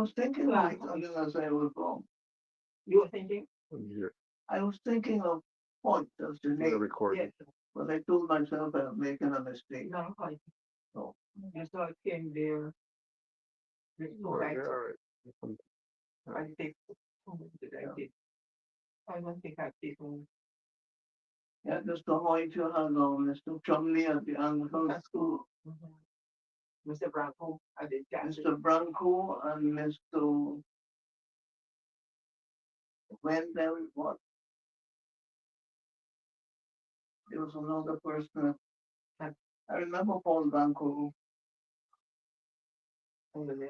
was thinking like something as I was wrong. You were thinking? Yeah, I was thinking of point as the the name, recording. Yes. but I told myself I'm making a mistake. No, I So just saw it came there. All right, Right. all right. I take I did. I don't think I've taken yeah, just to how you have now, Mr. Chumley at the Anglican School, Mr. Branco. I did catch it. Mr. Branco and Mr. Wendell, what? There was another person. I remember Paul Branco.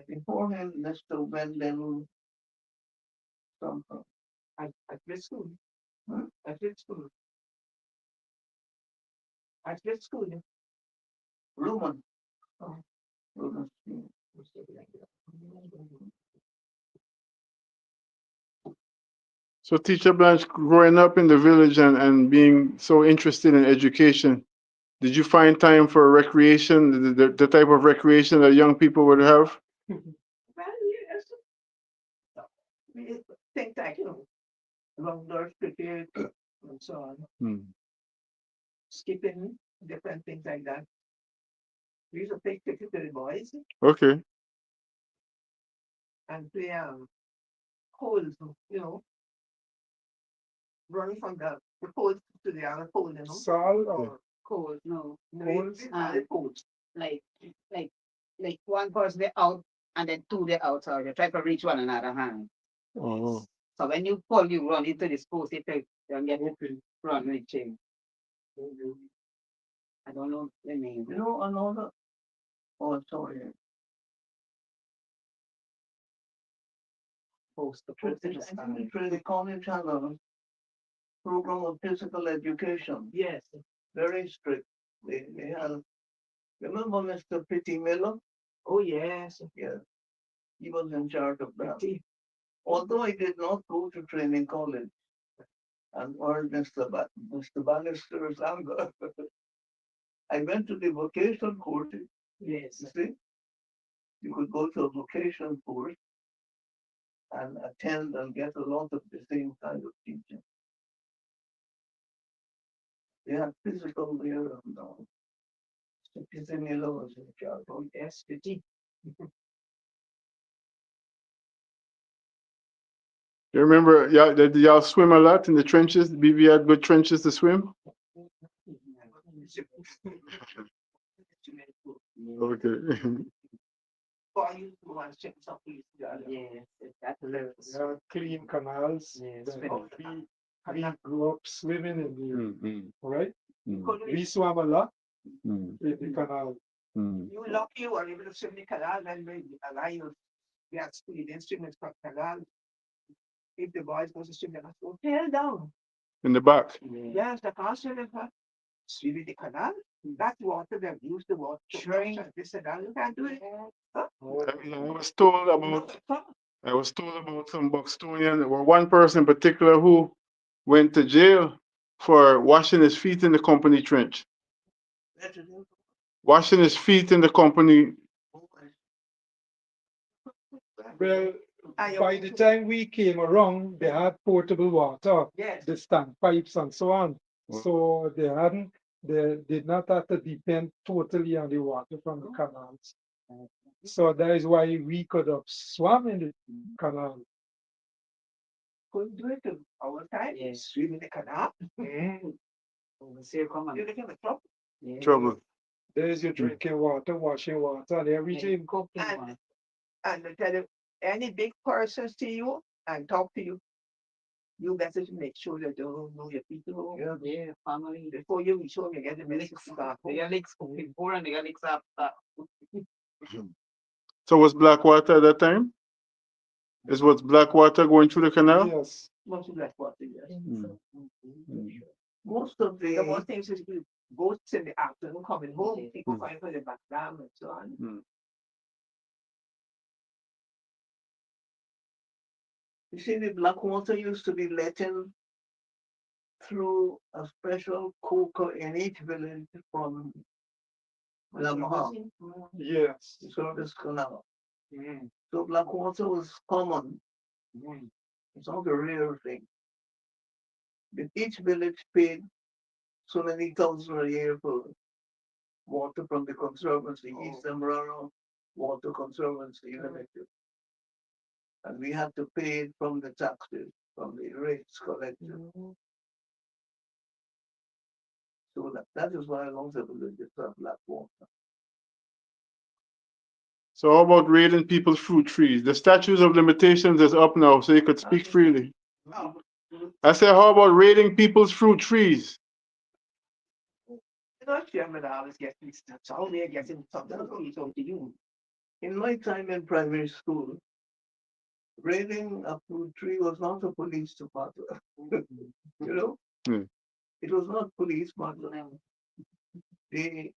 Before him, Mr. Wendell something. At this school. Hmm? At this school. At this school. Roman. Oh. Roman. So, Teacher Blanche, growing up in the village and being so interested in education, did you find time for recreation, the type of recreation that young people would have? Well, yes. We think that, long doors prepared and so on. Hmm. Skipping, different things like that. We used to play cricket with the boys Okay. and play holes, running from the pole to the other pole, Sal or Cold, no. Holes, the poles. Like like like one person they out and then two they out, so you try to reach one another hand. Oh. So when you pull, you run into this post, you get run reaching. I don't know the name. You know, another. Oh, sorry. Post, the I post think is it's really college has a program of physical education. yes. Very strict. They have. Remember Mr. Pretty Miller? Oh yes. Yeah. He was in charge of that. Pretty. Although I did not go to training college and earn Mr. Bannister's anger, I went to the vocation courses. Yes. You see, you could go to a vocation course and attend and get a lot of the same kind of teaching. They had physical there and Mr. Pretty Miller was in charge. Oh yes, pretty. You remember, yeah, did y'all swim a lot in the trenches? BB had good trenches to swim? Okay. For you to go and check something. Yes, that's hilarious. clean canals. Yes, Then very. we grew up swimming in the Mm, right. mm, We swam a lot mm, in the canal. mm. You lucky you were able to swim the canal and maybe allow you get speed instruments from canal. If the boys go to swim, they must go tail down. In the back. Yes, the constant of swim in the canal. That water they've used the water to Sure. this and that. You can't do it. Huh? I was told about I was told about some Buxtonian or one person in particular who went to jail for washing his feet in the company trench. That's it. Washing his feet in the company. Well, And by the time we came around, they had portable water, yes, the standpipes and so on. So they did not have to depend totally on the water from the canals. So that is why we could have swam in the canal. couldn't do it to our time. Yes. Swim in the canal. Overseer come You on. look in the club. Yeah. Trouble. There's your drinking water, washing water, and everything. Cooking And- one. And they tell you, any big person see you and talk to you, you better to make sure that they don't know your people. Yeah. Yeah, family. Before you reach home, you get the medicine start. They got leaks before and they got leaks after. So was black water at that time? Is what's black water going through the canal? Yes. Most of that water, yes. Mm. Most of The the most things is you go in the afternoon, coming home, people find for the back dam and so on. Mm. you see the black water used to be let in through a special coker in each village from Lamar, Yes. the service canal. Mm, So black water was common. mm. It's not a rare thing. But each village paid so many thousand a year for water from the conservancy, East Zambrano Water Conservancy Limited. And we had to pay it from the taxes, from the rates collected. So that is why lots of villages have black water. So how about raiding people's fruit trees? The statutes of limitations is up now, so you could speak freely. Oh, I said, how about raiding people's fruit trees? you know, Chairman, I always get these stuff. So they're getting something to you. In my time in primary school, raiding a fruit tree was not a police matter. You know, Hmm. it was not police matter. They,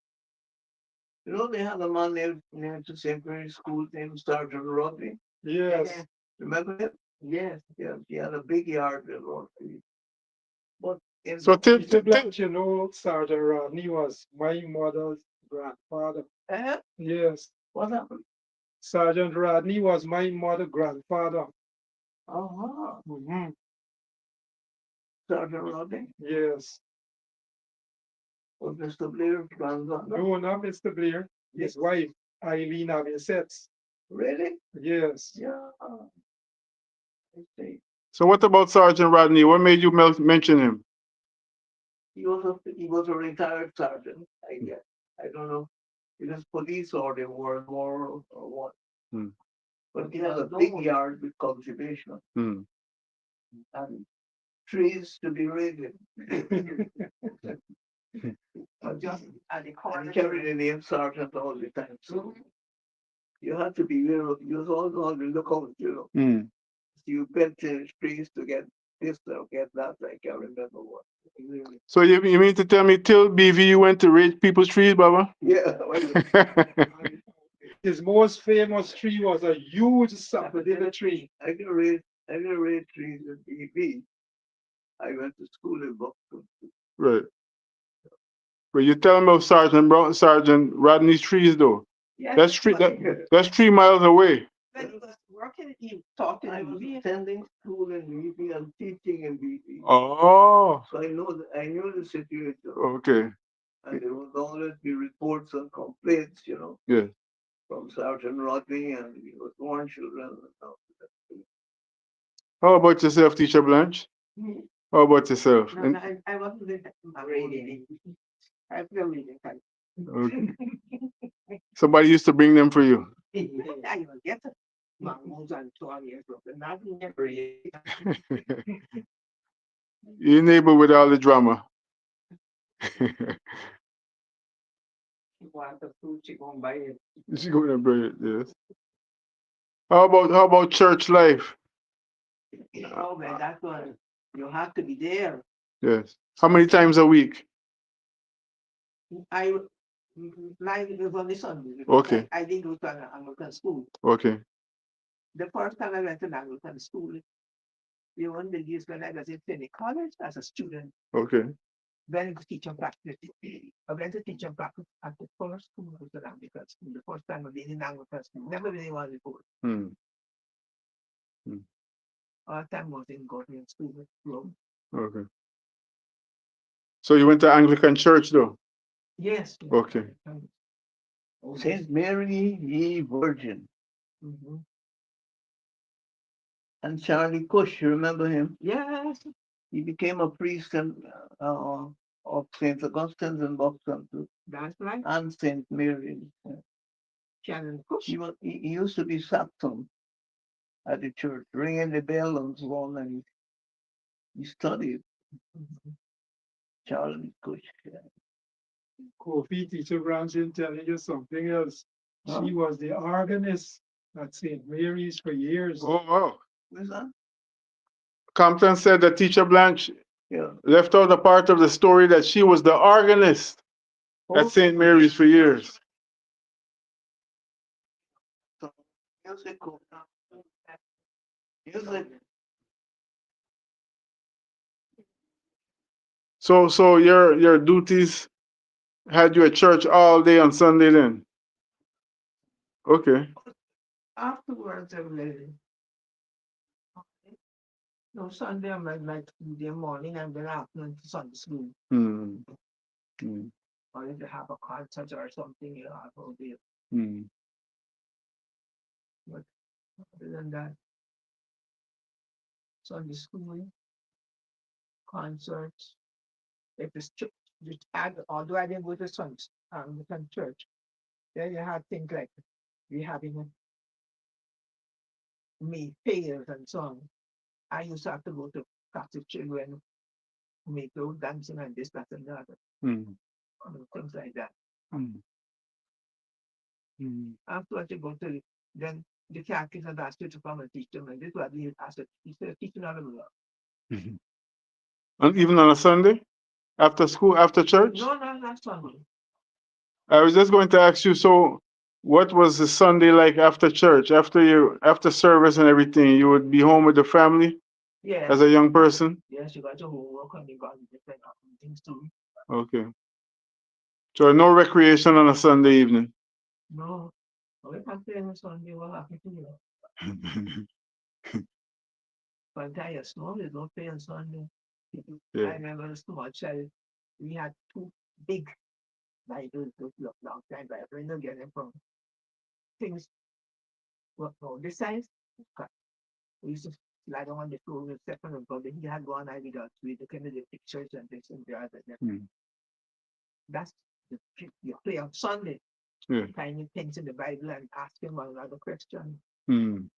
they had a man near to St. Mary's School named Sergeant Rodney. Yes. Remember him? Yes. Yeah, he had a big yard in Rodney. But in So till, Mr. till, Blanche, you know, Sergeant Rodney was my mother's grandfather. Yes. what happened? Sergeant Rodney was my mother's grandfather. Uh-huh. Mhm. Sergeant Rodney Yes. was Mr. Blair's grandfather. No, not Mr. Blair. His wife, Eileen Avinsets. Really? Yes. Yeah. I see. so what about Sergeant Rodney? What made you mention him? He was a retired sergeant, I guess. I don't know. It was police or the World War or what. Hmm. But he had a big yard with cultivation Hmm. and trees to be raided. But just at the And corner. he carried the name sergeant all the time. So you had to be aware of, you was always on the lookout. Hmm. You bent the trees to get this or get that. I can't remember what. So you mean to tell me till BV you went to raid people's trees, Baba? Yeah. His most famous tree was a huge sapodilla tree. I can raid trees in BB. I went to school in Boston. Right. But you tell me about Sergeant Rodney's trees though. Yes. That's 3 miles away. When he was working, he taught in I was UV. attending school in BB and teaching in BB. Oh, So I knew the situation. okay. And there would always be reports and complaints, Yeah. from Sergeant Rodney and he was born children and all that. How about yourself, Teacher Blanche? How about yourself? No, no, I wasn't reading. I feel reading. Okay. Somebody used to bring them for you. I will get it. Mangoes and 12 years old. And not never yet. Your neighbor with all the drama. You want the food, you go and buy it. She's going to bring it, yes. How about church life? Oh, man, that's one. You have to be there. Yes. How many times a week? Mine was only Sunday. Okay. I didn't go to an Anglican school. Okay. The first time I went to an Anglican school, you won't believe when I was in Finney College as a student, Okay. went to teach and practice. I went to teach and practice at the first school was an Anglican school. The first time I've been in Anglican school. Never been in one before. Hmm. All the time was in government school with Rome. Okay. So you went to Anglican church though? Yes. Okay. Saint Mary ye Virgin. Mhm. And Charlie Cush, you remember him? Yes. He became a priest of St. Augustine's in Boston too, That's right. and St. Mary's. Shannon Cush. He used to be Saxon at the church, ringing the bell and so on, and he studied. Charlie Cush. Kofi, Teacher Branson, telling you something else. Huh? She was the organist at St. Mary's for years. Oh wow. Who's that? Compton said that Teacher Blanche Yeah. left out a part of the story that she was the organist at St. Mary's for years. Music. Music. So your duties had you at church all day on Sunday then? Okay. afterwards, I will. No, Sunday, I might like the morning and then afternoon to Sunday school. Mm. Mm. Or if they have a concert or something, you know, I will be. Mm. But other than that, Sunday school, concerts, if it's church, just add, although I didn't go to some church, then you have things like we having me fairs and so on. I used to have to go to Catholic children, make those dancing and this, that, and the other, Mm. things like that. Mm. Mm. Afterwards, you go to then the catechism asked you to come and teach them, and this was the asked teaching all of them. Mhm. And even on a Sunday, after school, after church? No, no, not Sunday. I was just going to ask you, so what was the Sunday like after church? After service and everything, you would be home with the family Yes, as a young person? yes, you got your homework and you got different things too. Okay. So no recreation on a Sunday evening. No, we can't play on Sunday. What happened to you? But I small, there's no play on Sunday. I Yeah. remember as a small child, we had two big Bibles, those long time Bible. I don't get them from things. What no, this size? Okay. We used to lie down on the floor with second of God. He had one eye without read the kind of the pictures and this and the other. Mm. That's the you play on Sunday, Yeah. finding things in the Bible and asking one another question. Mm.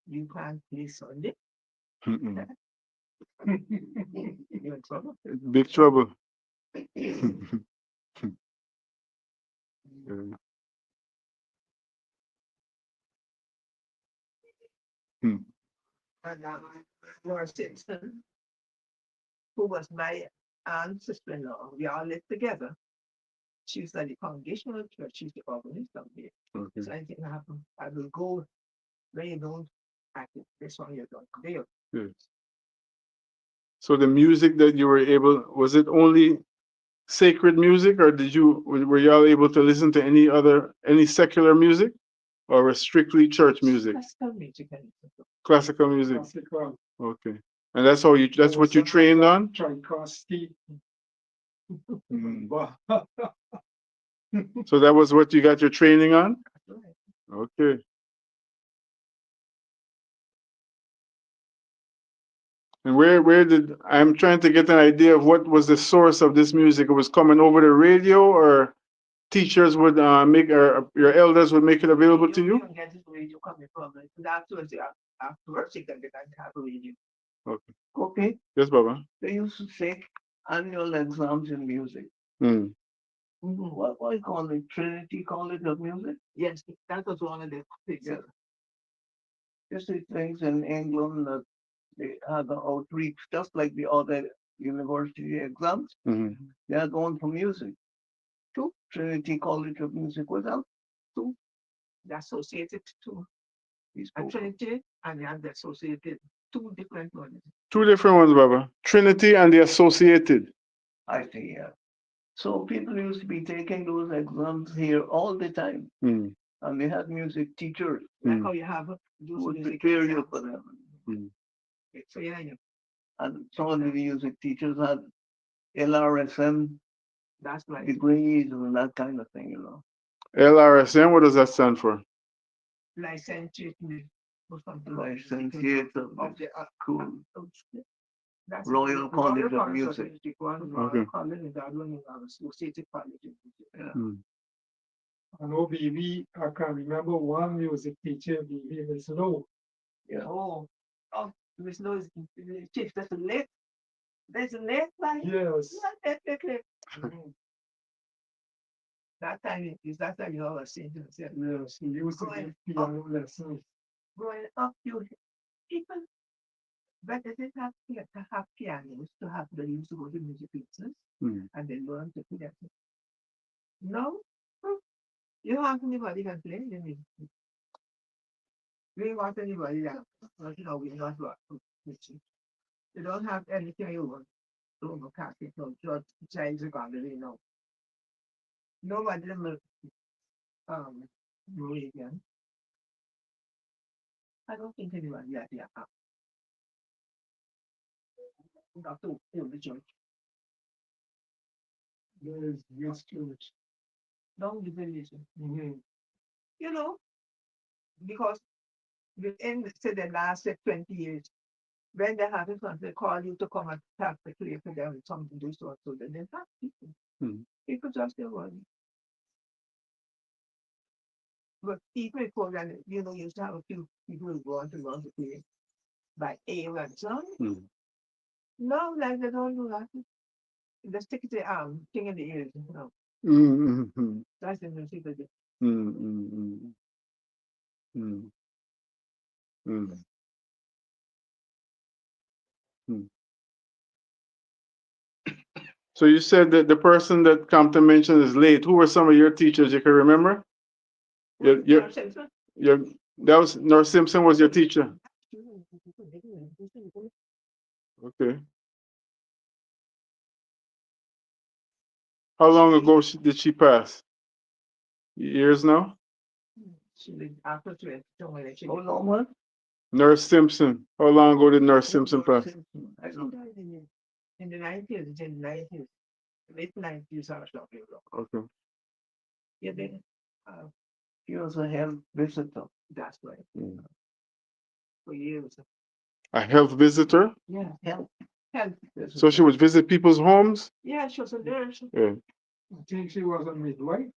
You can't play Sunday. Mm-mm. You're in trouble. Big trouble. Yeah. Mm. And Laura Simpson, who was my aunt's sister-in-law, we all lived together. She was at the Congregational Church. She's the organist down there. Okay. So anything happen, I will go where you don't act it. This one you don't. There. Yes. So the music that you were able, was it only sacred music, or were y'all able to listen to any secular music, or was strictly church music? Classical music. Classical music. Classical. Okay. And that's what you trained on? Tchaikovsky. Mm. So that was what you got your training on? Okay. And I'm trying to get an idea of what was the source of this music? It was coming over the radio, or teachers would make, or your elders would make it available to you? You don't get this radio coming from it. Afterwards, you can get that have a radio. Okay. Okay, Yes, Baba. they used to take annual exams in music. Mm. What you call it? Trinity call it of music? Yes, that was one of the things. Yeah. You see things in England that they had an outreach, just like the other university exams. Hmm. They are going for music. Two Trinity College of Music was out. Two, the associated two. These A folks. Trinity and the associated. Two different ones. Two different ones, Baba. Trinity and the Associated. I see, yeah. So people used to be taking those exams here all the time. Mm. And they had music teachers Like Mm. how you have who those would music prepare you exams. for them. Mm. So yeah, And some of the music teachers had LRSM that's right. degrees and that kind of thing, LRSM, what does that stand for? Licentiate or something. Licentiate of the cool. That's Royal College of Music. Okay. College is the other one, Associated College. Yeah. Mm. I know BB, I can remember one music teacher, BB Miss Lowe. Yeah. Oh, Miss Lowe is chief. That's a late. There's a late line. Yes. That time you always sing to yourself. Yes, he used to give piano lessons. Growing up, you people, but they didn't have to have pianos to have they used to go to music lessons Mm. and they learn to play. No, you don't have anybody can play the music. You don't want anybody that we not what you don't have anything you want. Don't go can't get no judge change the gallery, no. Nobody them Moravian. I don't think anyone yet, yeah. Got to fill the church. Yes, church. Down the village. You know, because within say the last 20 years, when they have it, they call you to come and tap the clay for them something to do so then they have people. Hmm. People just their money. But people before that, used to have a few people who go on to run the play by air and son. Hmm. No, like they don't do that. They stick the thing in the ears. Mm-hmm. That's the music they do. Mm-hmm. Mm-hmm. So you said that the person that Compton mentioned is late. Who were some of your teachers you can remember? Your, your, that was Nurse Simpson was your teacher. Okay. How long ago did she pass? Years now? She lived after 12, How long was? Nurse Simpson. How long ago did Nurse Simpson pass? I she don't died in the 90s, in the 90s, late 90s or something. Okay. Yeah, then, uh, She was a health visitor. that's right, Mm. for years. A health visitor? Yeah, Health health. visitor. So she would visit people's homes? Yeah, she was a nurse. Yeah. I think she was a midwife.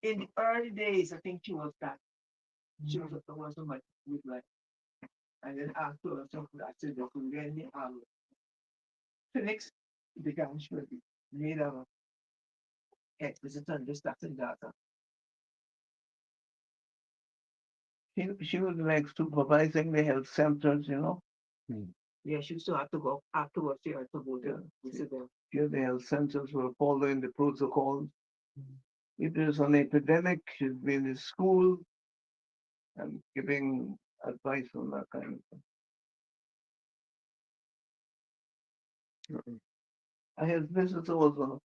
In the early days, I think she was that. She was so much with like, and then after something I said that when the clinics began, she would be made of health visitor and this, that, and that. She was like supervising the health centers, Yeah, she used to have to go afterwards. She had to go Yeah. to visit them. Here the health centers were following the protocols. If there's an epidemic, she'd be in the school and giving advice on that kind of thing. A health visitor was a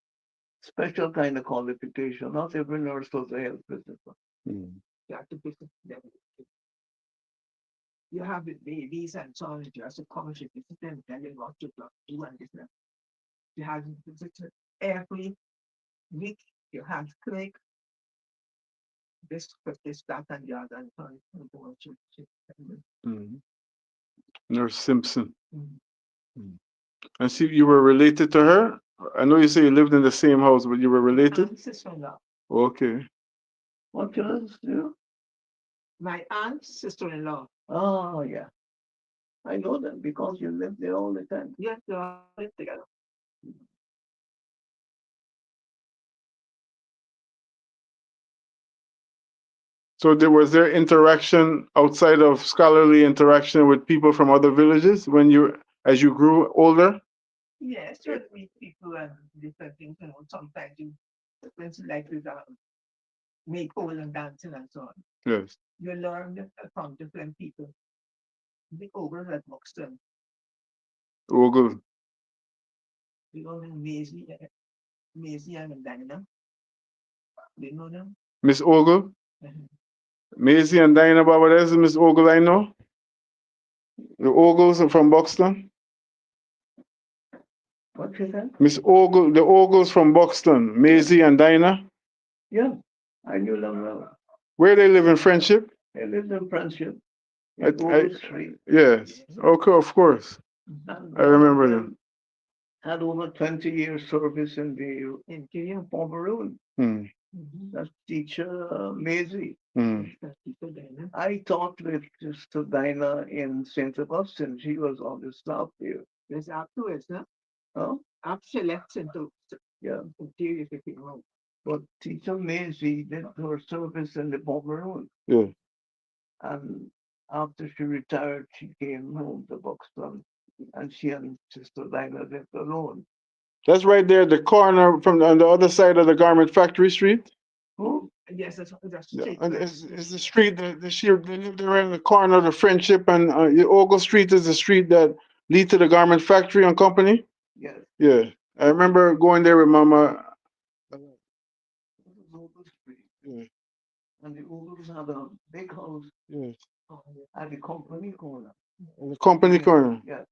special kind of qualification. Not every nurse was a health visitor. Mm. You have to visit them. You have the babies and so on. You have to come and visit them, tell them what to do and this and that. You have to visit every week. You have to click this, that, and the other. And so on. Mm. Nurse Simpson. Mhm. And see, you were related to her? I know you say you lived in the same house, but you were related? And sister-in-law. Okay. What yours do? My aunt, sister-in-law. Oh, yeah. I know them because you live there all the time. Yes, they all live together. So was there interaction outside of scholarly interaction with people from other villages as you grew older? Yes, you would meet people and different things. Sometimes you, things like with make pole and dancing and so on. Yes. You learn from different people. The over at Buxton, Ogle. you know, Maisie and Dana. They know them. Miss Ogle? Mhm. Maisie and Dinah Baba, that's Miss Ogle I know. The Ogles are from Buxton. What you said? Miss Ogle, the Ogles from Buxton. Maisie and Dinah. Yeah, I knew them well. Where they live in Friendship? They lived in Friendship I- in Ogle Street. Yes. Okay, of course. And I remember them. had over 20 years service in the Interior. Pomeroon. Hmm. That's teacher Maisie. Hmm. That's people Dana. I taught with Sister Dinah in St. Augustine. She was on the staff there. There's afterwards, no? Huh? After she left into Yeah. interior, if you know. But teacher Maisie did her service in the Pomeroon. Yeah. And after she retired, she came home to Buxton. And she and Sister Dinah lived alone. That's right there, the corner from on the other side of the Garment Factory Street. Who? Yes, that's Yeah, straight. and it's the street that they live there in the corner of the Friendship and Ogle Street is the street that lead to the Garment Factory and Company. Yes. Yeah, I remember going there with Mama. This is Ogle Street. Yeah, And the Ogles had a big house yeah. Oh, yeah. at the company corner. In the company corner. Yeah,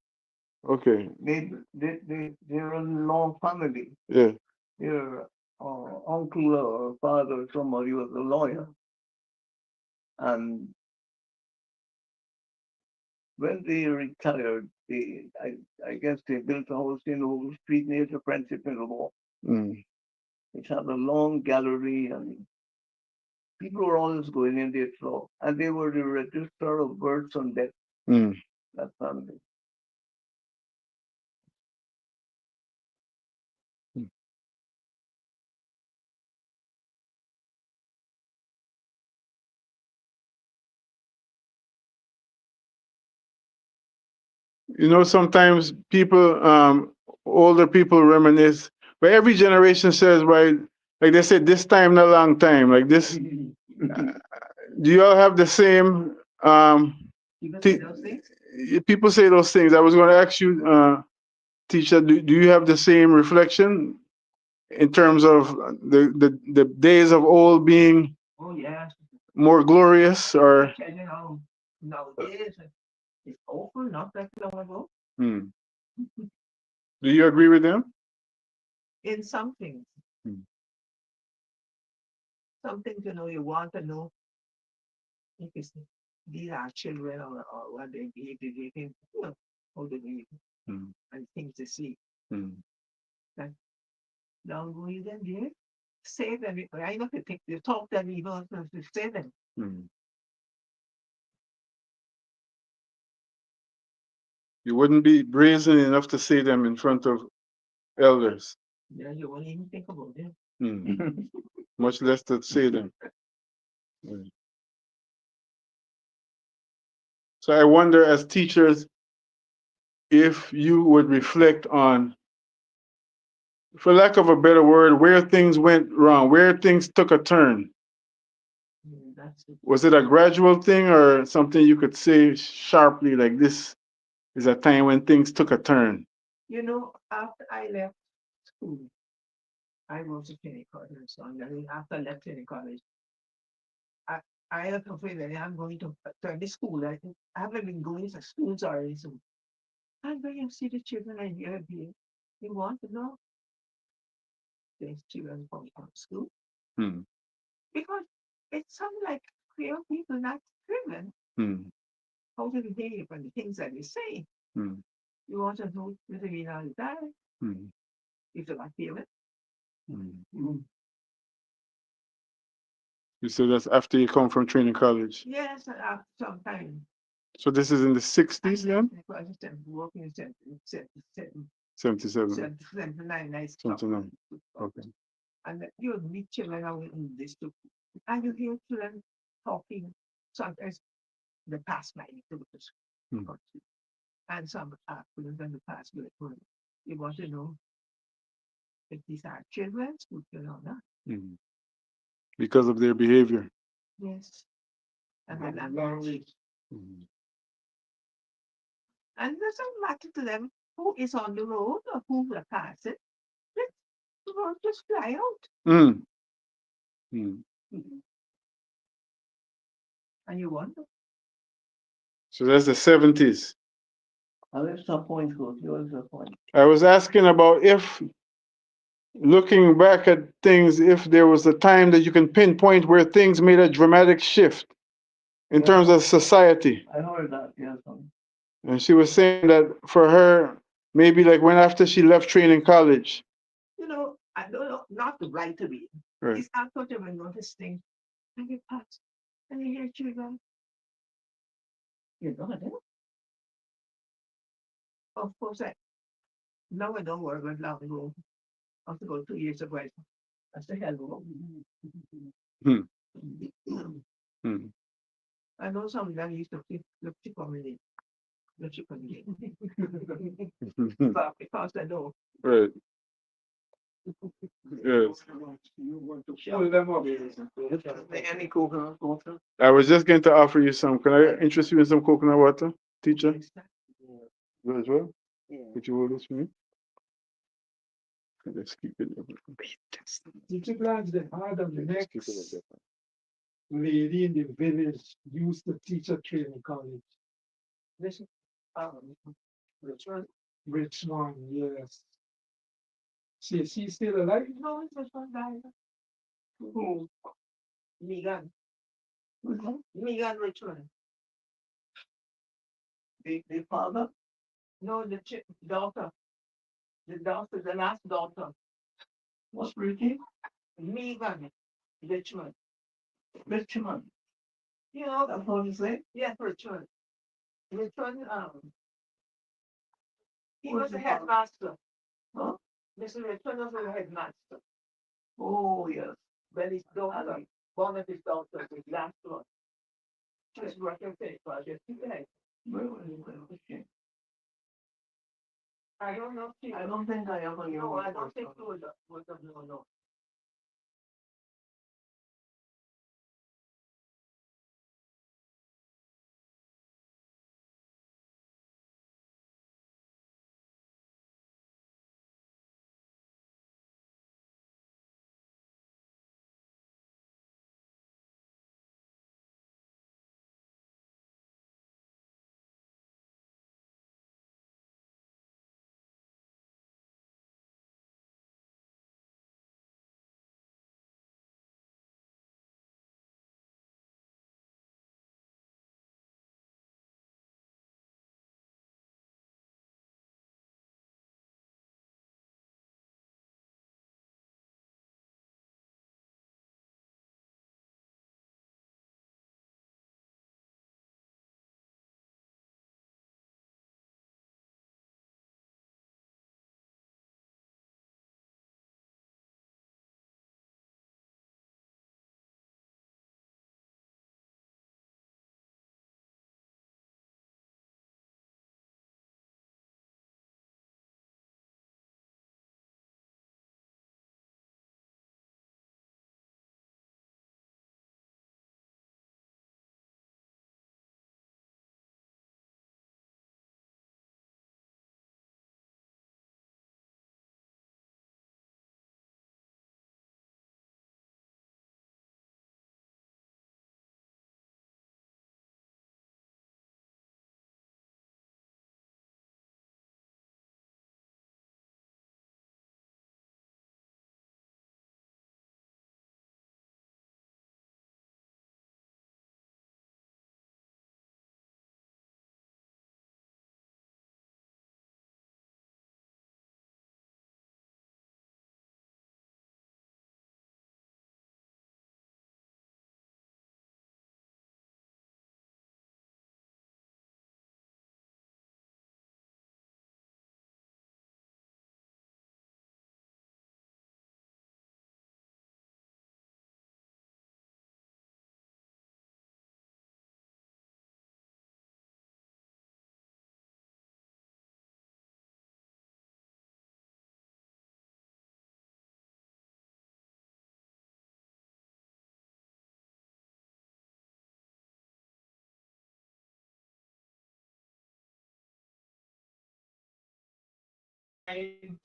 Okay. they're a long family. Yeah. Their uncle or father, somebody was a lawyer, and when they retired, I guess they built a house in Old Street near the Friendship in the Law. Mm. It had a long gallery, and people were always going in there. So, and they were the registrar of births and deaths. Mm. That family. You know, sometimes people, older people reminisce, but every generation says, right, like they said, this time in a long time, like this. Do you all have the same, People say T- those things? people say those things. I was going to ask you, teacher, do you have the same reflection in terms of the days of old being Oh, yeah. more glorious or? Tell you how nowadays it's awful, not that long ago. Hmm. Do you agree with them? In some things, Hmm. some things, you want to know if it's these are children or what they think, how they behave, Hmm. and things they see. Hmm. That now go in there, say them. I know they think they talk them even to say them. Hmm. You wouldn't be brazen enough to say them in front of elders. Yeah, you won't even think about them. Hmm. Much less to say them. Hmm. So I wonder, as teachers, if you would reflect on, for lack of a better word, where things went wrong, where things took a turn. That's it. Was it a gradual thing or something you could say sharply, like this is a time when things took a turn? After I left school, I was to training college and so on. And after I left training college, I, I have to feel that I'm going to turn the school. I haven't been going to schools already. So I'm going to see the children I hear here. They want to know these children coming from school Hmm. because it sounds like queer people not driven Hmm. how to behave and the things that they say. Hmm. You want to know whether we know that Hmm. if they not feel it. Hmm. You said that's after you come from training college. Yes, after some time. So this is in the 60s then? I just working in 77, 79 nice 79. Okay. and you meet children out in this too. And you hear children talking. Sometimes they pass by to the Hmm. school. And some are children the pass by. You want to know if these are children, school children or not. Hmm. Because of their behavior. Yes. And then language. Hmm. And it doesn't matter to them who is on the road or who will pass it. The road just fly out. Hmm. Hmm. And you wonder. So that's the 70s. How is the point goes? Yours the point. I was asking about if, looking back at things, if there was a time that you can pinpoint where things made a dramatic shift in Yeah. terms of society. I heard that, yes. And she was saying that for her, maybe like when after she left training college. I don't know, not the right away. Right. It's after they will notice things. And you pass. And you hear children. You know it. Of course, now I don't worry about long ago. I have to go 2 years ago. I said, hello. Hmm. Hmm. I know some of them used to look to comedy. Look to comedy. But because I know. Right. Yes. You want to pull them up. Any coconut water? I was just going to offer you some. Can I interest you in some coconut water, teacher? You as well? Yeah. Could you hold this for me? Let's keep it. Teacher Blanche, the hard on the Let's neck. keep it like that. lady in the village used to teach at training college. This, Richard. Richmond, yes. She's still alive? No, it's Richard died. Who? Megan. Mhm. Megan Richard. The father? No, the daughter. The daughter, the last daughter. What's Ricky? Megan Richmond. Richmond. You know, That's what you say? yes, Richmond. Richmond, he What's was the the father? headmaster. Huh? Mr. Richmond was the headmaster. Oh, yes. But his daughter, one of his daughters, his last one, she was working for it project. She died. Where was she? I don't know if she, I don't think I ever knew no, her I don't think she personally. was a no.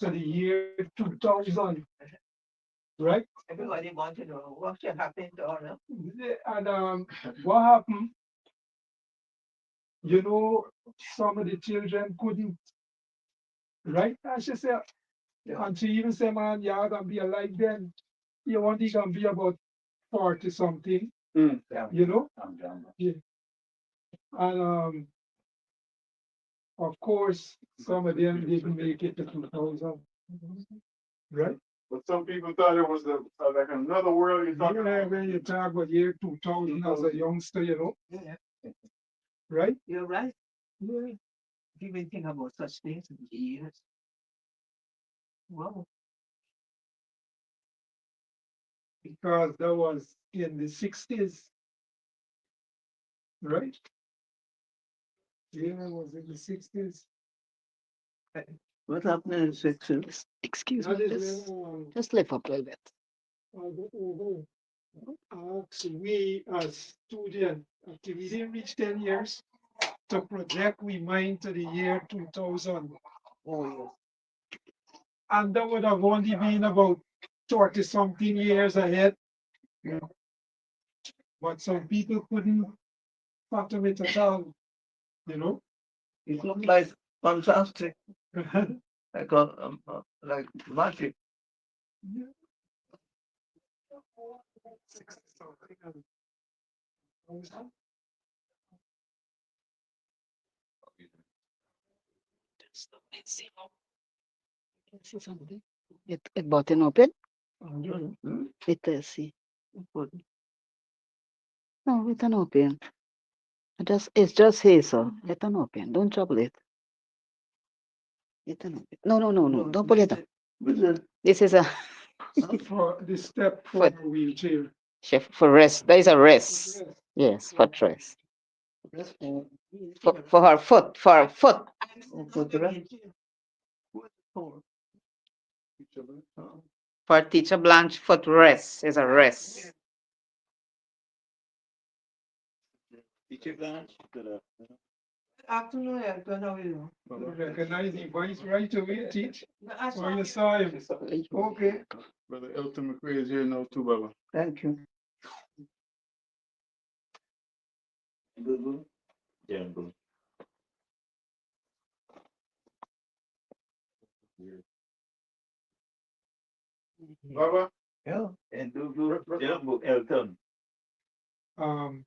To the year 2000, right? Everybody wants to know what should happen to her. And what happened? You know, some of the children couldn't, right? And she said, Yeah. and she even said, man, you're gonna be alive then. You only gonna be about 40 something, you know? Yeah. And of course, some of them didn't make it to 2000, right? But some people thought it was like another world you're talking Yeah, about. when you talk about year 2000 as a youngster, you know, Yeah, right? you're right. Yeah. You even think about such things in years. Wow. Because that was in the 60s, right? Yeah, it was in the 60s. What happened in the 60s? Excuse That me, is when just lift up a little bit. go over asked we as students, okay, we didn't reach 10 years to project we mind to the year 2000. Oh, And that would have only been about 30 something years ahead. but some people couldn't fathom it at all, you know? It looked like fantastic, like magic. See something? It button open? Hmm? It see. No, it an open. It's just here, so it an open. Don't trouble it. It an open. No. Don't pull it up. This is a For the step for Foot. wheelchair. chef for rest. There is a rest. Yes, foot rest. For her foot. For her foot. For teacher Blanche, foot rest is a rest. Teacher Blanche, Afternoon, Elton, how are you? Recognize the voice right away, teach. Or you saw him. Okay. Brother Elton McRae is here now too, Baba. Thank you. Jambo. Baba, Yeah. And Jambo Elton.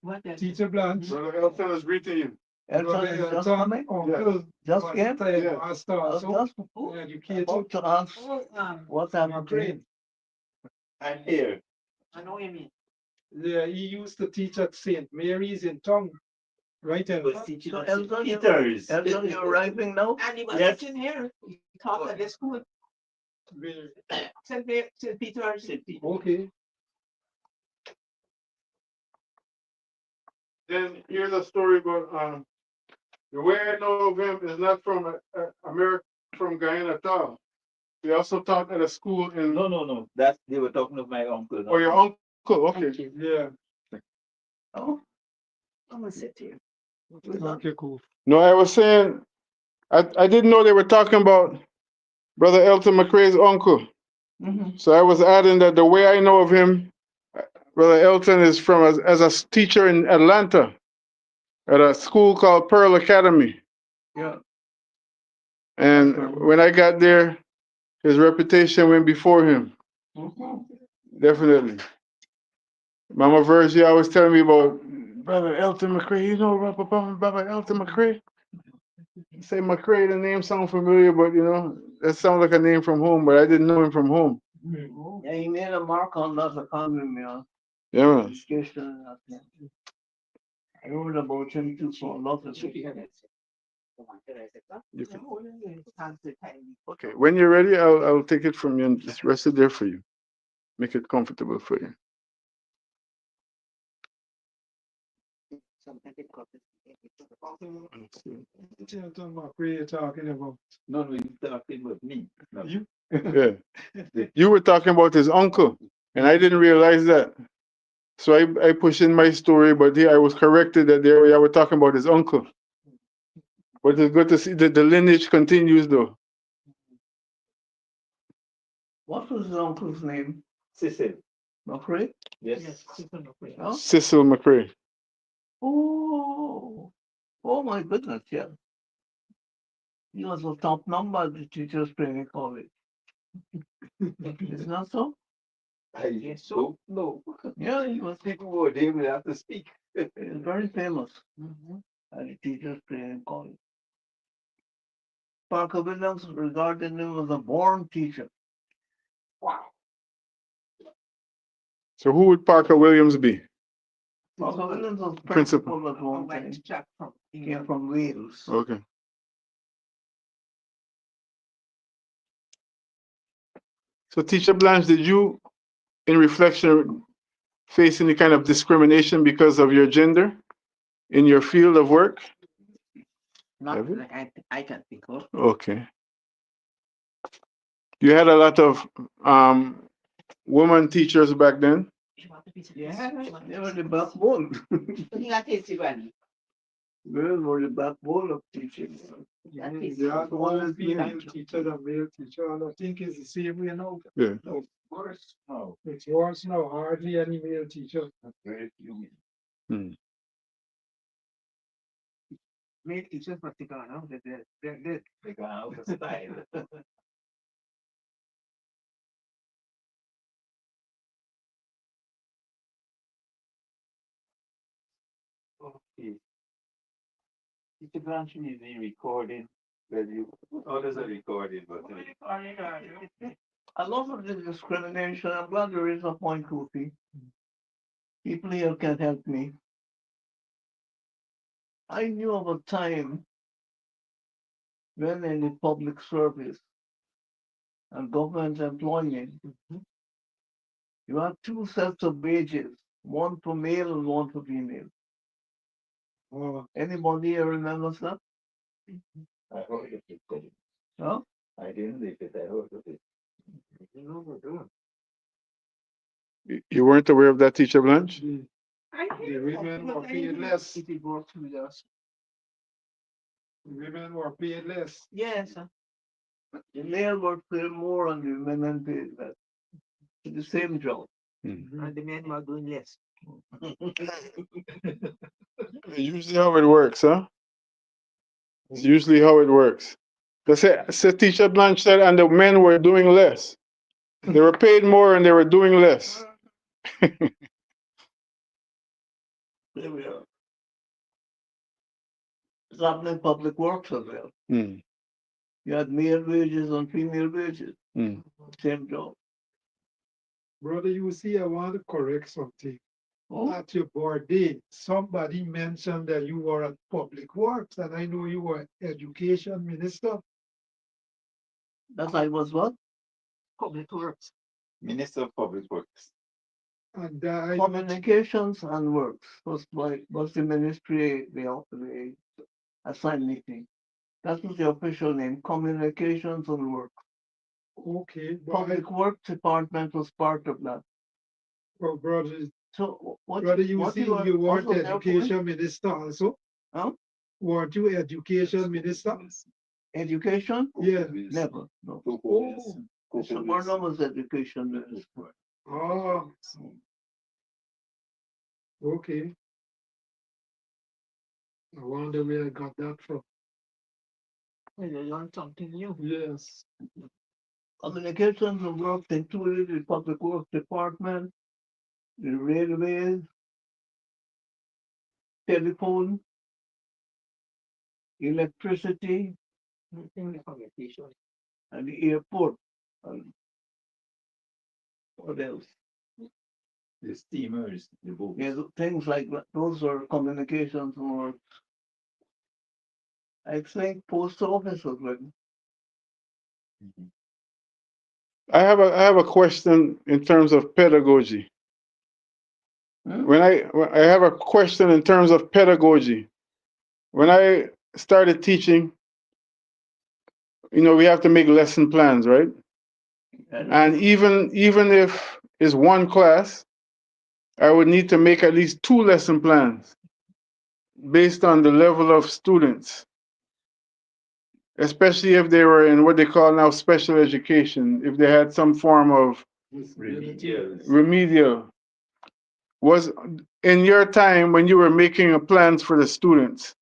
What else? Teacher Blanche. Brother Elton is greeting you. Elton is just coming. Uncle. Just came. Yeah. I was Master, so just educated. about to ask Oh, what I'm Great. doing. I'm here. I know you mean. Yeah, he used to teach at St. Mary's in Tongue. Right, Was Elton? teaching So at Elton, Peters. Elton, you're arriving now? And he was Yes. sitting here. He taught at the school. Where- St. Peter's. Okay. Then here's a story about the way I know of him is not from America, from Guyana at all. He also taught at a school in. No. That's they were talking of my uncle. Oh, your uncle. Okay. Thank you. Yeah. Oh, I'm gonna sit here. Okay, cool. No, I was saying, I didn't know they were talking about Brother Elton McRae's uncle. mhm. So I was adding that the way I know of him, Brother Elton is from as a teacher in Atlanta at a school called Pearl Academy. Yeah. And when I got there, his reputation went before him. Mhm. Definitely. Mama Virgie always telling me about Brother Elton McRae. You know about Brother Elton McRae? You say McRae, the name sounds familiar, but you know, that sounds like a name from home, but I didn't know him from home. Yeah, he made a mark on that economy, Yeah, man. education. I wrote about him too for a lot of people. You can- Okay, when you're ready, I'll take it from you and just rest it there for you. Make it comfortable for you. Elton McRae you're talking about. No, you talking about me. No. You? Yeah. You were talking about his uncle, and I didn't realize that. So I pushed in my story, but here I was corrected that there I were talking about his uncle. But it's good to see that the lineage continues though. What was his uncle's name? Cecil. McRae? Yes. Huh? Cecil McRae. Oh, oh my goodness, yeah. He was a top number at the teachers training college. Isn't that so? I Yes, so. don't know. Yeah, he was People would they will have to speak. very famous at the teachers training college. Parker Williams regarded him as a born teacher. Wow. So who would Parker Williams be? Parker Williams was Principal. principal at I one went time. to check from Came England. from Wales. Okay. So Teacher Blanche, did you, in reflection, face any kind of discrimination because of your gender in your field of work? Not Have you? like I can think of. Okay. You had a lot of woman teachers back then. Yeah. They were the backbone. Girls were the backbone of teaching. There are one female teacher and male teacher, and I think it's the same way now. Yeah. Of course. No. It's worse now, hardly any male teacher. Very few. Hmm. Male teachers practical, no? They They go out of style. Okay. Teacher Blanche is the recording where you others are recorded, but A lot of this discrimination, I'm glad there is a point, Kofi. People here can help me. I knew of a time when in the public service and government employment, you have two sets of wages, one for male and one for female. Oh, Anybody here remembers that? I heard of it. Huh? I didn't live it, I heard of it. You weren't aware of that, Teacher Blanche? the women were paid less. If it works with us. Women were paid less. Yes. The male were paid more and the women paid less. It's the same job. And the men were doing less. Usually how it works, huh? It's usually how it works. They say Teacher Blanche said, and the men were doing less. They were paid more and they were doing less. There we are. It's happening in public works as well. Mm, You had male wages and female wages, mm. same job. Brother, you see, I want to correct something. Oh, At your birthday, somebody mentioned that you were at Public Works, and I know you were Education Minister. that I was what? Public works. Minister of Public Works. And Communications and works was the ministry they assigned me to. That was the official name, communications and work. okay, but Public Works Department was part of that. brother, So what you what see, you you what weren't was there for? Education Minister also. Huh? Weren't you Education Minister? Education? Yeah. Never. No. Oh, Subarna was education minister. oh, okay. I wonder where I got that from. Well, you learn something new. Yes. Communications and works included the Public Works Department, the railways, telephone, electricity, In the communication. and the airport. And what else? The steamers, the boats. Yeah, things like that. Those are communications and works. I think post office was like, Mhm. I have a question in terms of pedagogy. hmm? When I have a question in terms of pedagogy. When I started teaching, we have to make lesson plans, right? And even if it's one class, I would need to make at least 2 lesson plans based on the level of students, especially if they were in what they call now special education, if they had some form of remedial. Was in your time when you were making plans for the students,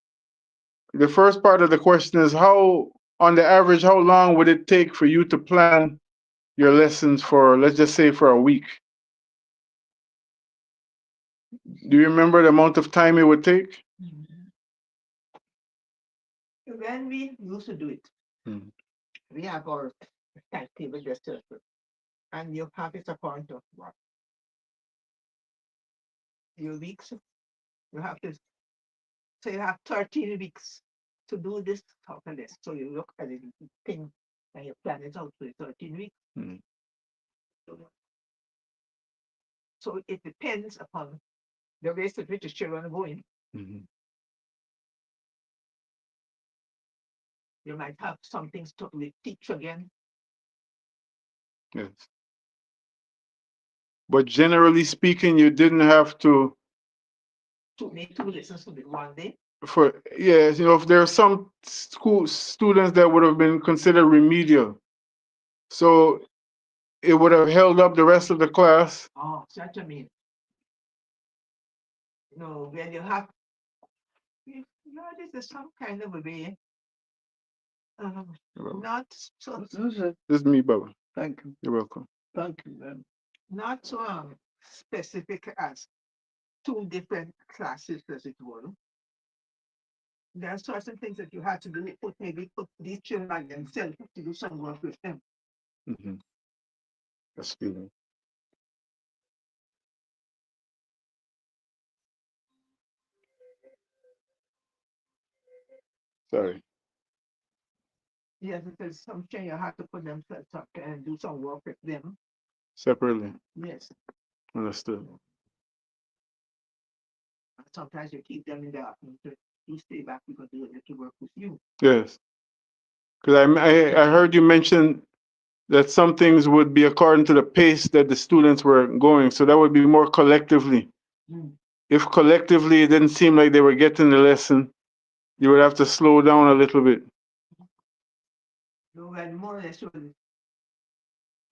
the first part of the question is how, on the average, how long would it take for you to plan your lessons for, let's just say, for a week? Do you remember the amount of time it would take? When we used to do it, Mhm. we have our timetable just circle. And you have it according to what? Your weeks. You have to, so you have 13 weeks to do this, talk and this. So you look at the thing and you plan it out for the 13 weeks. Mhm. So it depends upon the rate at which the children are going. Mhm. You might have some things to teach again. Yes. But generally speaking, you didn't have to, To make 2 lessons to be one day. for, yes, if there are some school students that would have been considered remedial. So it would have held up the rest of the class. Oh, such a mean. when you have, this is some kind of a way, You're welcome. not so, This is it. This is me, Baba. Thank you. You're welcome. Thank you, then. not so specific as two different classes, as it were. There are certain things that you have to do, maybe put these children by themselves to do some work with them. Mm-hmm. That's good. Sorry. Yes, because some children you have to put themselves up and do some work with them. Separately. Yes. Understood. Sometimes you keep them in the afternoon to you stay back because they have to work with you. Yes. Because I heard you mention that some things would be according to the pace that the students were going. So that would be more collectively. If collectively it didn't seem like they were getting the lesson, you would have to slow down a little bit. So and more or less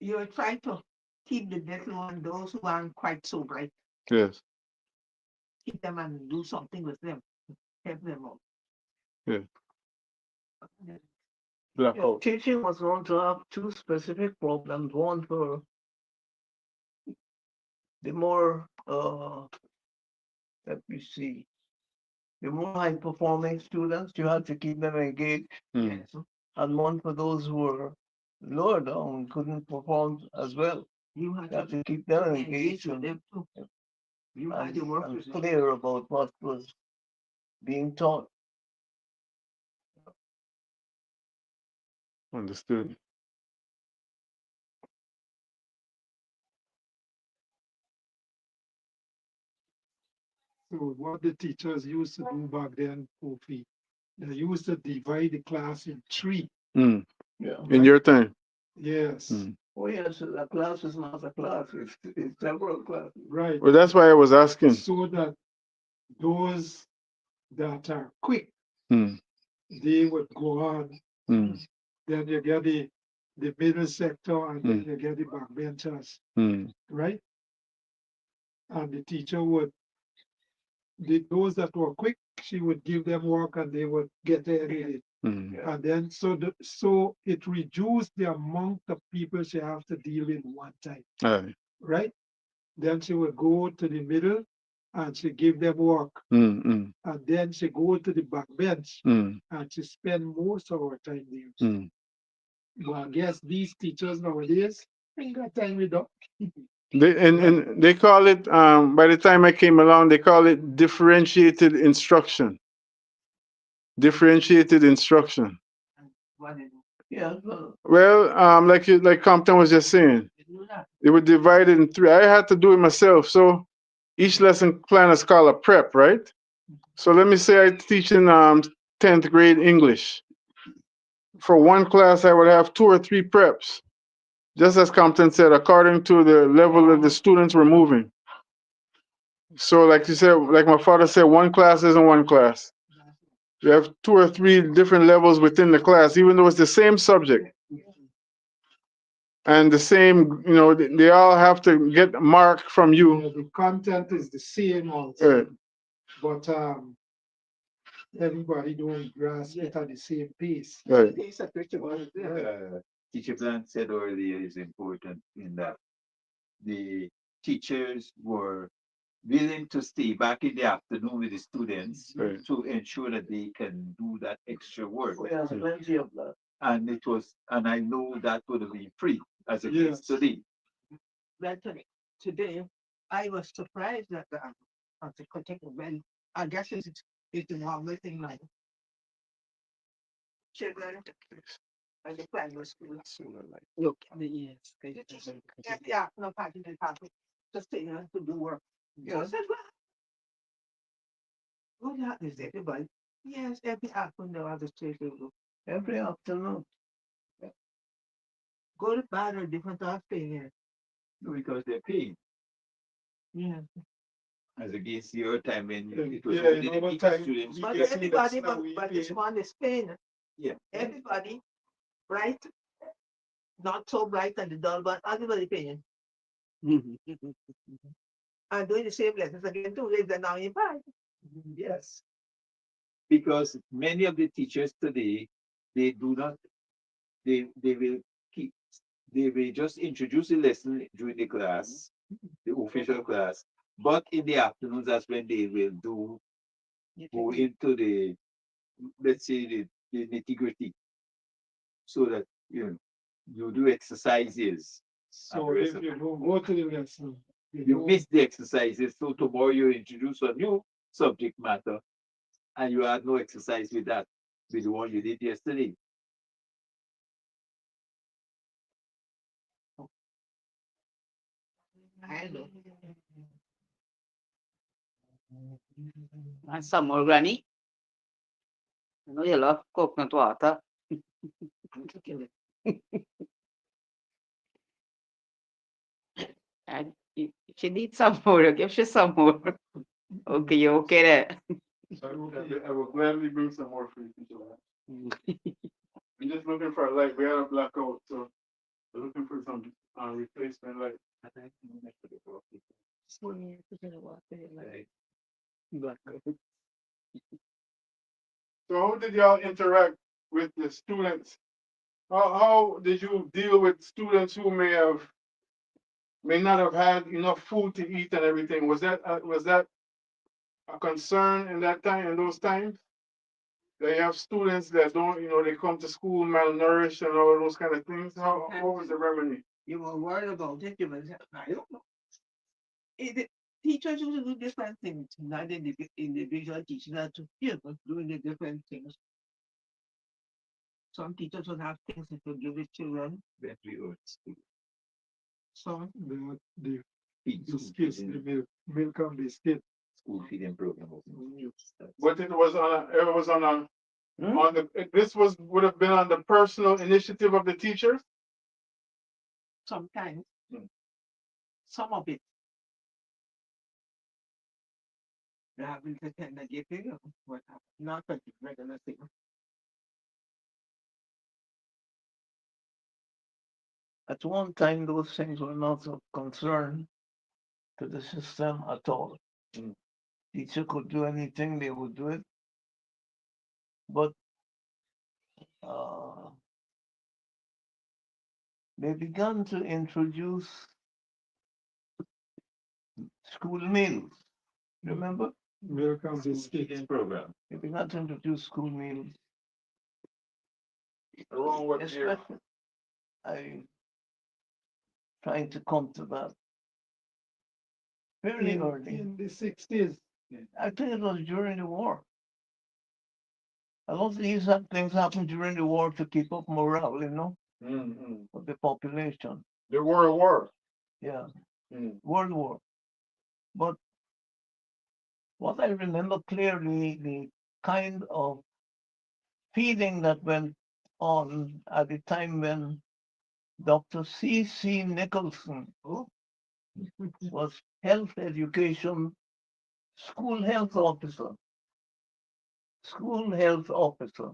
you're trying to keep the little one, those who aren't quite so bright, Yes. keep them and do something with them, help them out. Yeah. Yeah. Blackout. Teaching was going to have two specific problems. One for the more, let me see, the more high performing students, you had to keep them engaged. Mm. Yes. And one for those who were lower down, couldn't perform as well. You You have have to to keep them engage engaged with and, them too. You have to work and with them. clear about what was being taught. Understood. So what the teachers used to do back then, Kofi, they used to divide the class in three. Mm. Yeah. In your time. Yes, Mm. Oh yes, a class is not a class, it's several classes. right. Well, that's why I was asking. So that those that are quick, Mm. they would go on. Mm. Then you get the middle sector and then you get the backbenchers, Mm. right? And the teacher would, those that were quick, she would give them work and they would get ahead with it. Mm. Yeah. And then so it reduced the amount of people she have to deal with one time, Aye. right? Then she would go to the middle and she give them work. Mm. Mm. And then she go to the back bench Mm. and she spend most of her time there. Mm. But I guess these teachers nowadays ain't got time with them. And they call it by the time I came along they call it differentiated instruction. Differentiated instruction. What they do. Yeah, well, Well, like Compton was just saying, They do that. they were divided in three. I had to do it myself. So each lesson plan is called a prep, right? So let me say I teach in 10th grade English. For one class, I would have 2 or 3 preps. Just as Compton said, according to the level that the students were moving. So like you said, like my father said, one class isn't one class. You have 2 or 3 different levels within the class, even though it's the same subject. And the same, they all have to get a mark from you. The content is the same also, Right. but everybody don't grasp it at the same pace. Right. Pace at which you want to do. Teacher Blanche said earlier is important in that the teachers were willing to stay back in the afternoon with the students Right. to ensure that they can do that extra work. we have plenty of that. And I know that would have been free as a Yes. case today. But today, I was surprised that well, I guess it's the normal thing like children and the primary school. Look. Yes. Yeah, no party, they party. Just stay here to do work. Yeah. I said, well, what happens everybody? Yes, every afternoon they have to stay to Every afternoon. go to bed or different thing here. Because they're paid Yeah. as against your time when it was Yeah, only you the know what weak time students. we But get everybody, students now, we but this pay. one is paying. Yeah. Everybody, bright, not so bright and the dull, but everybody paying. And doing the same lessons again too. Raise the now in five. Yes. Because many of the teachers today, they do not, they will keep, they will just introduce the lesson during the class, the official class. But in the afternoons, that's when they will go into the, let's say, the nitty-gritty, so that you do exercises. So if you don't go to the lesson, You don't- miss the exercises, so tomorrow you introduce a new subject matter, and you had no exercise with that, with the one you did yesterday. I know. And some more, Granny. I know you love coconut water. And if she needs some more, give she some more. Okay, you okay there? I will gladly bring some more for you. I'm just looking for a light. We had a blackout, so we're looking for some replacement light. So how did y'all interact with the students? How did you deal with students who may not have had enough food to eat and everything? Was that a concern in that time, in those times? They have students that don't, they come to school malnourished and all those kind of things. What was the remedy? You were worried about it, you was, I don't know. Teachers used to do different things, not individual teaching, not to people doing the different things. Some teachers would have things that would give the children. That we were at school. Some the Feed- the school skits, feeding- the milk and biscuit. school feeding program. But it was this would have been on the personal initiative of the teachers. sometimes, Hmm. some of it. They have been pretend that they figure, but not a regular thing. At one time, those things were not of concern to the system at all. Mm. Teacher could do anything, they would do it. But uh, they began to introduce school meals. Remember? Milk and School biscuit. feeding program. They began to introduce school meals. Around what year? Especially, I trying to come to that fairly early. In the 60s. I think it was during the war. A lot of these things happened during the war to keep up morale, Mm-hmm. of the population. The World War. Yeah, Mm. World War. But what I remember clearly, the kind of feeling that went on at the time when Dr. C.C. Nicholson was health education school health officer. School health officer.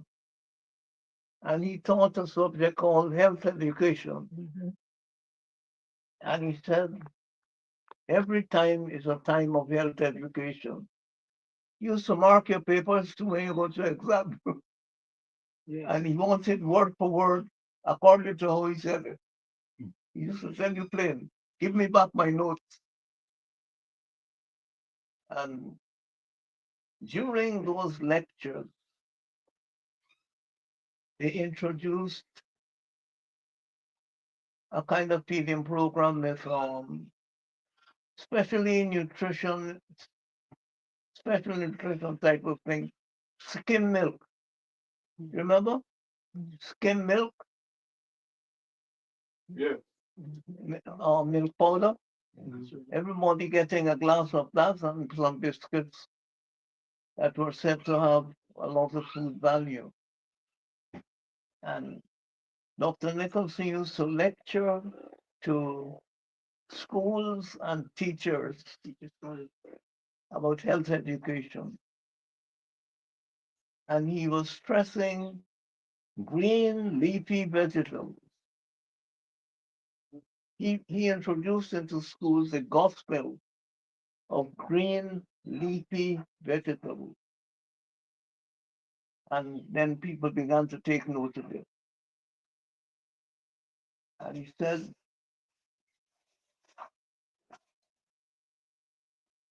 And he taught a subject called health education. And he said, every time is a time of health education. You used to mark your papers to when you go to exam. And he wanted word for word according to how he said it. He used to tell you plain, give me back my notes. And during those lectures, they introduced a kind of feeding program with especially nutrition, special nutrition type of thing. Skim milk. Remember? Skim milk, Yeah. milk powder. Everybody getting a glass of that and some biscuits that were said to have a lot of food value. And Dr. Nicholson used to lecture to schools and teachers about health education. And he was stressing green leafy vegetables. He introduced into schools the gospel of green leafy vegetables. And then people began to take note of it. And he said,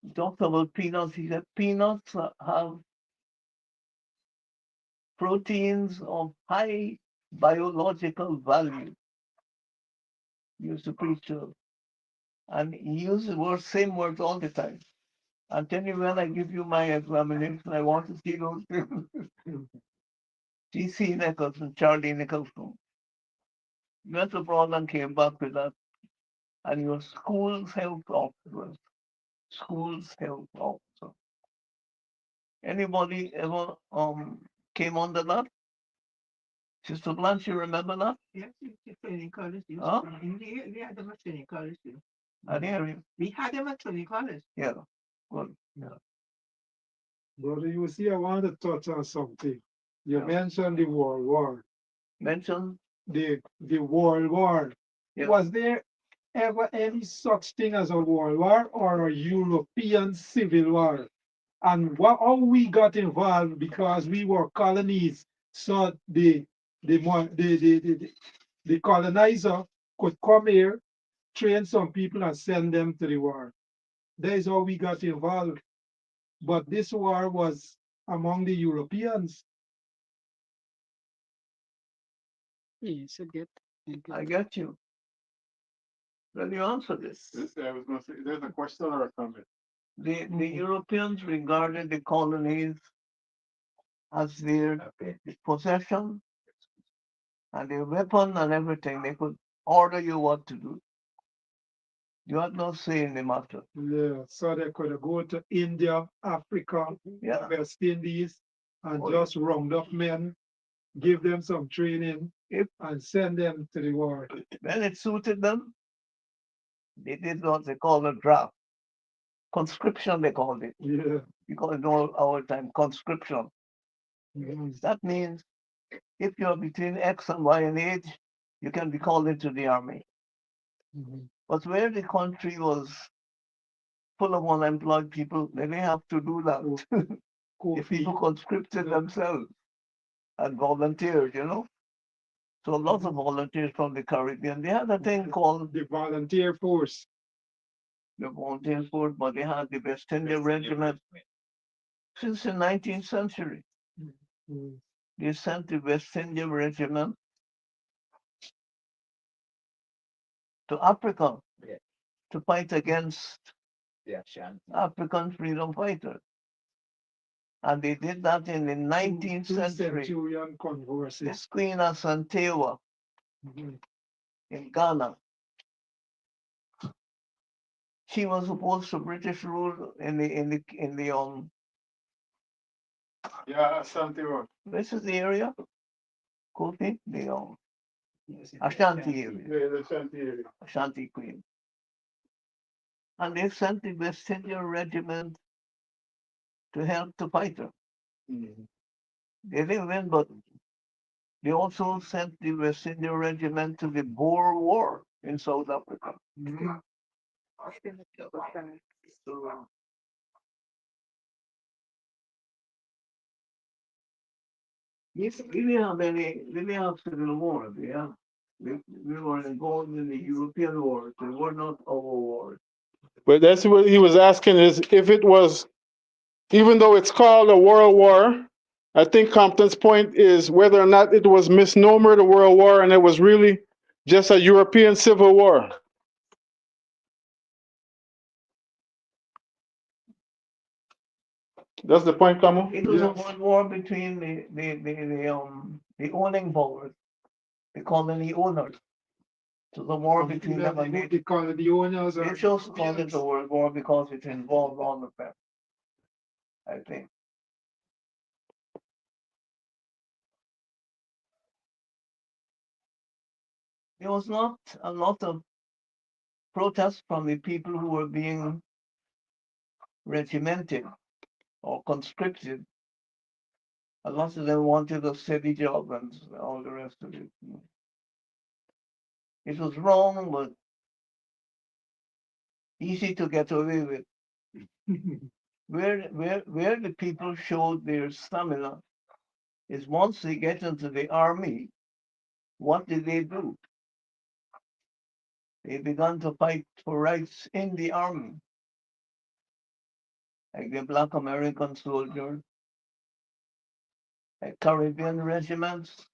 he talked about peanuts. He said, peanuts have proteins of high biological value. He used to preach to, and he used the word, same words all the time. I'm telling you, when I give you my examination, I want to see those things. T.C. Nicholson, Charlie Nicholson. Went abroad and came back with that. And your school's health officer. School's health officer. Anybody ever came under that? Sister Blanche, you remember that? Yes, it's training college. Huh? We had them at training college too. I didn't hear you. We had them at training college. Yeah. Good. Brother, you see, I want to touch on something. You Yeah. mentioned the World War. Mention. The World War. Yeah. Was there ever any such thing as a World War or a European Civil War? And how we got involved because we were colonies, so the colonizer could come here, train some people, and send them to the war. That is how we got involved. But this war was among the Europeans. Yes, I get you. Then you answer this. I was going to say, there's a question or a comment. The Europeans regarded the colonies as their possession and their weapon and everything. They could order you what to do. You had no say in the matter. Yeah, so they could go to India, Africa, Yeah. West Indies, and Oh, just round up men, give them some training, If- and send them to the war. When it suited them, they did what they call a draft. Conscription, they called it. Yeah. We call it all our time conscription. Mhm. That means if you're between X and Y in age, you can be called into the army. Mhm. But where the country was full of unemployed people, they didn't have to do that. The Kofi, people conscripted Yeah. themselves and volunteered, you know. So lots of volunteers from the Caribbean. They had a thing called the volunteer force. the volunteer force, but they had the West India Regiment since the 19th century. Mhm. They sent the West India Regiment to Africa to fight against African freedom fighters. And they did that in the 19th Two century. centurion converses. This Queen of Santewa Mhm. in Ghana, she was opposed to British rule in the Yeah, Asante Road. this is the area, Kofi, the Ashanti area, Yeah, the Asante area. Ashanti Queen. And they sent the West India Regiment to help to fight her. Mhm. They didn't win, but they also sent the West India Regiment to the Boer War in South Africa. Mhm. So yes, we didn't have civil war. We were involved in the European wars. They were not our wars. But that's what he was asking is if it was, even though it's called a world war, I think Compton's point is whether or not it was misnomered a world war and it was really just a European civil war. That's the point, Kamu? It was a world war between the owning powers, the colony owners. So the war between them and They call it the owners. they just called it a world war because it involved all of them. I think. There was not a lot of protest from the people who were being regimented or conscripted. A lot of them wanted a steady job and all the rest of it. It was wrong, but easy to get away with. Where the people showed their stamina is once they get into the army, what did they do? They began to fight for rights in the army, like the Black American soldiers, like Caribbean regiments.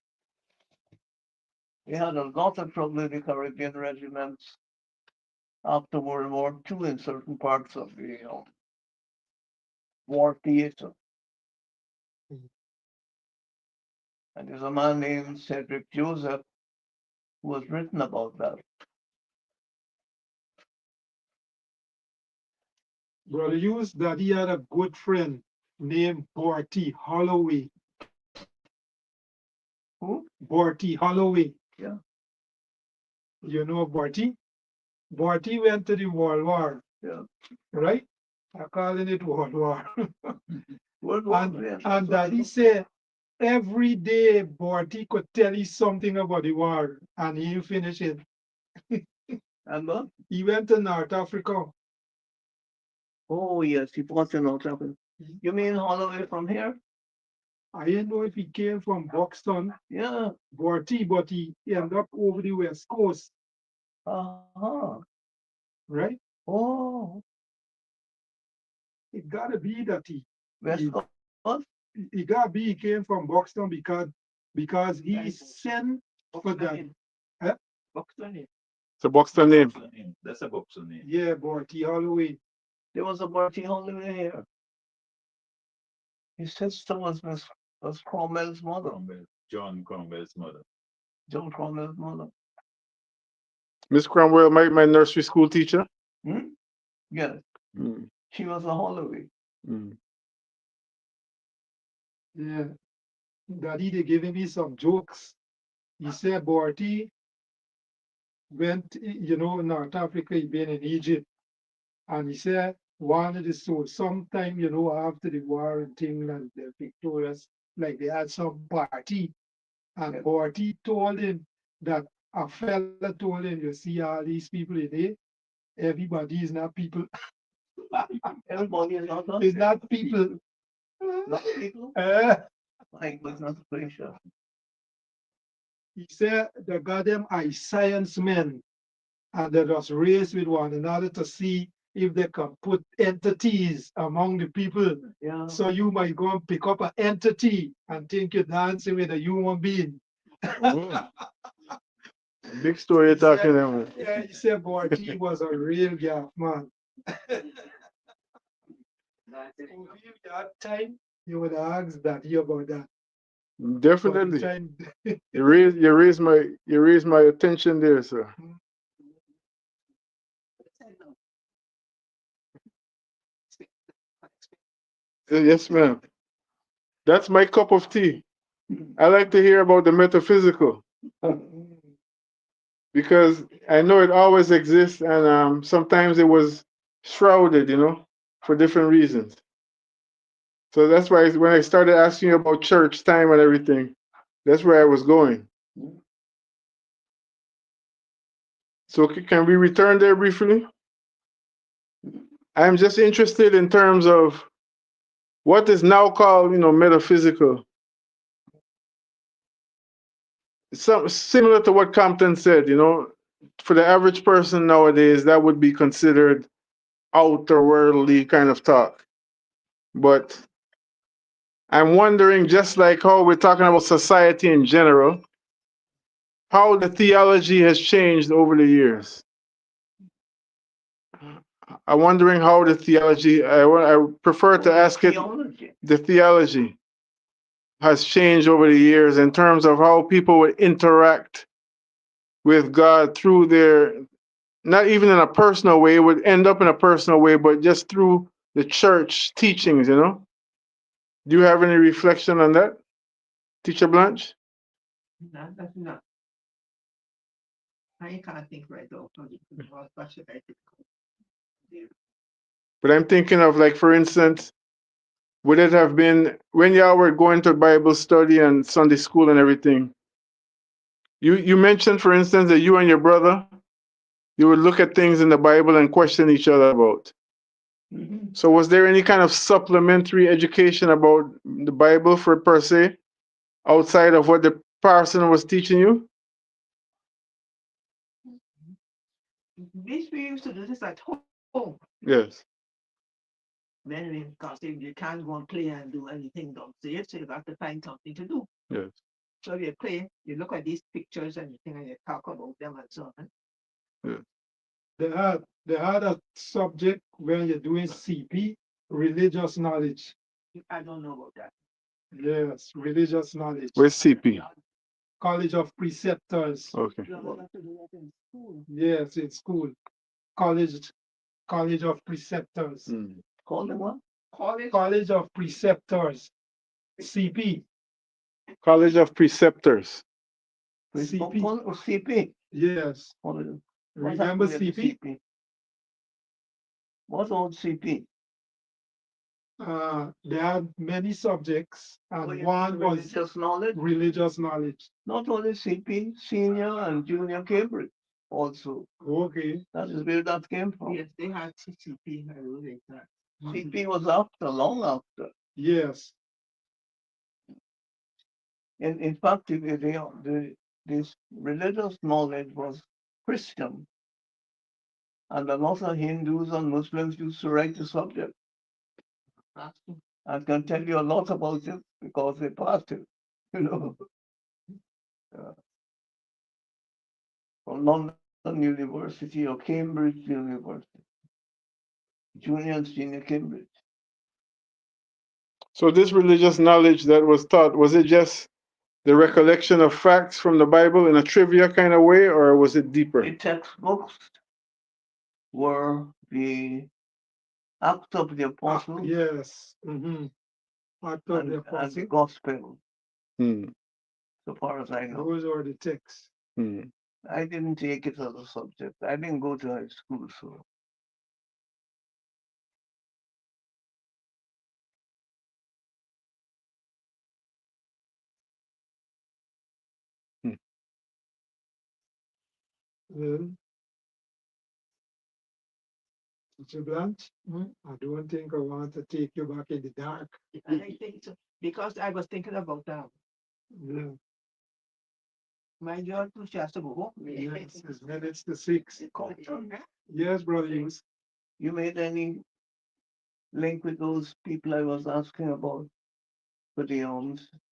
They had a lot of trouble with the Caribbean regiments after World War II in certain parts of the war theater. And there's a man named Cedric Joseph who has written about that. Brother Hughes, that he had a good friend named Bertie Holloway. Who? Bertie Holloway. Yeah. You know Bertie? Bertie went to the World War, Yeah. right? I'm calling it World War. World War and II. and that he said every day Bertie could tell you something about the war and he finish it. And what? He went to North Africa. Oh yes, he fought in North Africa. You mean Holloway from here? I didn't know if he came from Buxton, Yeah. Bertie, but he ended up over the West Coast, Uh-huh. right? Oh, It gotta be that West he, Coast? he gotta be he came from Buxton because he sent for that. Eh? Buxton. It's a Buxton name. That's a Buxton name. Yeah, Bertie Holloway. There was a Bertie Holloway here. His sister was Cromwell's mother. John Cromwell's mother. John Cromwell's mother. Miss Cromwell, my nursery school teacher. Hmm? Yes. Mm, She was a Holloway. mm. Yeah, Daddy, they giving me some jokes. He said Bertie went, North Africa, he been in Egypt. And he said one of the so sometime, after the war and thing like the victorious, like they had some party. And Bertie told him that a fella told him, you see all these people in there, everybody is not people. Everybody is not It's not people. Not people. My goodness gracious. He said they got them as science men and they just race with one another to see if they can put entities among the people. Yeah. So you might go and pick up an entity and think you're dancing with a human being. Mm. Big story you're talking about. Yeah, he said Bertie was a real guy, man. If you had time, you would ask Daddy about that. But the Definitely. time, You raise my attention there, sir. Yes, ma'am. That's my cup of tea. I like to hear about the metaphysical because I know it always exists, and sometimes it was shrouded, for different reasons. So that's why when I started asking you about church time and everything, that's where I was going. So can we return there briefly? I'm just interested in terms of what is now called, metaphysical. Some similar to what Compton said, for the average person nowadays, that would be considered outer worldly kind of talk. But I'm wondering, just like how we're talking about society in general, how the theology has changed over the years. I'm wondering how the theology, I prefer to ask it, the theology has changed over the years in terms of how people would interact with God through their, not even in a personal way, it would end up in a personal way, but just through the church teachings, Do you have any reflection on that, Teacher Blanche? No, that's not. I can't think right now. What should I think? But I'm thinking of, like, for instance, would it have been when y'all were going to Bible study and Sunday school and everything? You mentioned, for instance, that you and your brother, you would look at things in the Bible and question each other about. Mhm. So was there any kind of supplementary education about the Bible for per se, outside of what the person was teaching you? This we used to do this at home. Yes. When we, because you can't go and play and do anything downstairs, so you got to find something to do. Yes. So you play, you look at these pictures and you think and you talk about them and so on. They had a subject when you're doing CP, religious knowledge. I don't know about that. Yes, religious knowledge. Where's CP? College of Preceptors. Okay. You have to do that in school. Yes, in school. College of Preceptors. Mm. Call them what? College of Preceptors. CP. College of Preceptors. CP. Call or CP. Yes. Call it. Remember happened with CP? CP? What's all CP? They had many subjects, Oh, and you one mean was religious knowledge. religious knowledge. Not only CP, senior and junior Cambridge also. Okay. That is where that came from. Yes, they had CCP. I will like that. CP was after, long after. Yes. In fact, this religious knowledge was Christian, and a lot of Hindus and Muslims used to write the subject. I can tell you a lot about it because they passed it, you know. Uh, from London University or Cambridge University, junior and senior Cambridge. So this religious knowledge that was taught, was it just the recollection of facts from the Bible in a trivia kind of way, or was it deeper? The textbooks were the Acts of the Apostles Yes. Act of and, the and the Apostle. Gospel, Hmm. so far as I know. Those are the texts. Hmm. I didn't take it as a subject. I didn't go to high school, so. Well, Mr. Blanche, I don't think I want to take you back in the dark. And I think so, because I was thinking about Yeah. mind you, two has to go home. Yes, it's minutes to 6. Okay. Yes, brother. Hughes. You made any link with those people I was asking about for the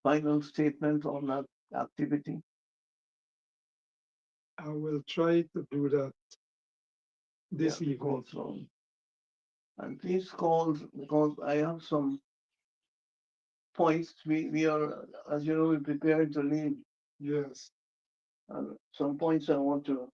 final statement on that activity? I will try to do that this Yeah, evening. so. And please call because I have some points. We are, as you know, we're preparing to leave. Yes. And some points I want to